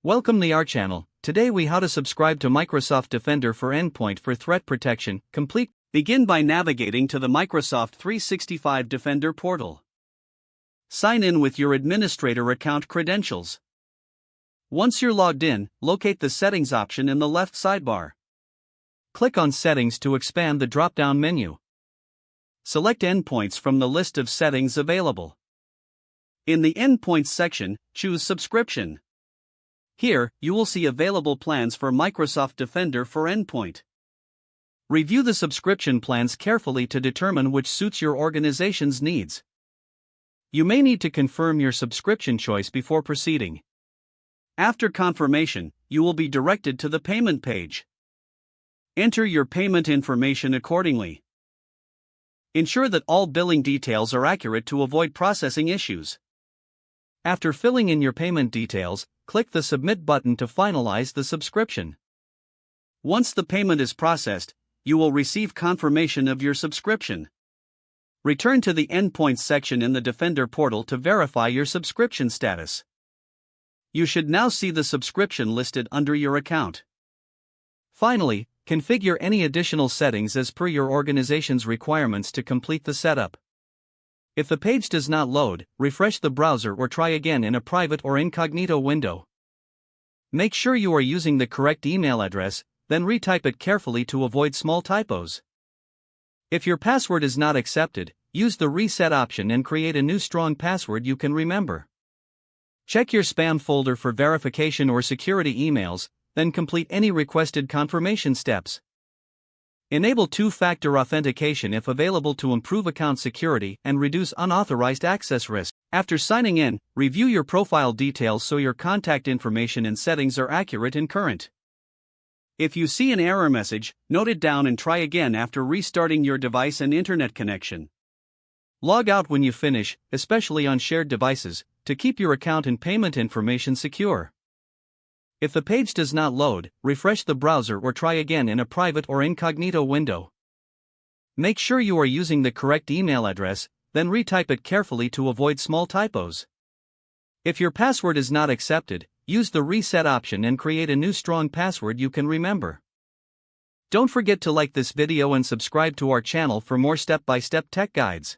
Welcome to our channel. Today we how to subscribe to Microsoft Defender for Endpoint for threat protection. Complete. Begin by navigating to the Microsoft 365 Defender portal. Sign in with your administrator account credentials. Once you're logged in, locate the Settings option in the left sidebar. Click on Settings to expand the drop-down menu. Select Endpoints from the list of settings available. In the Endpoints section, choose Subscription. Here, you will see available plans for Microsoft Defender for Endpoint. Review the subscription plans carefully to determine which suits your organization's needs. You may need to confirm your subscription choice before proceeding. After confirmation, you will be directed to the payment page. Enter your payment information accordingly. Ensure that all billing details are accurate to avoid processing issues. After filling in your payment details, click the Submit button to finalize the subscription. Once the payment is processed, you will receive confirmation of your subscription. Return to the Endpoints section in the Defender portal to verify your subscription status. You should now see the subscription listed under your account. Finally, configure any additional settings as per your organization's requirements to complete the setup. If the page does not load, refresh the browser or try again in a private or incognito window. Make sure you are using the correct email address, then retype it carefully to avoid small typos. If your password is not accepted, use the Reset option and create a new strong password you can remember. Check your spam folder for verification or security emails, then complete any requested confirmation steps. Enable two-factor authentication if available to improve account security and reduce unauthorized access risk. After signing in, review your profile details so your contact information and settings are accurate and current. If you see an error message, note it down and try again after restarting your device and internet connection. Log out when you finish, especially on shared devices, to keep your account and payment information secure. If the page does not load, refresh the browser or try again in a private or incognito window. Make sure you are using the correct email address, then retype it carefully to avoid small typos. If your password is not accepted, use the Reset option and create a new strong password you can remember. Don't forget to like this video and subscribe to our channel for more step-by-step tech guides.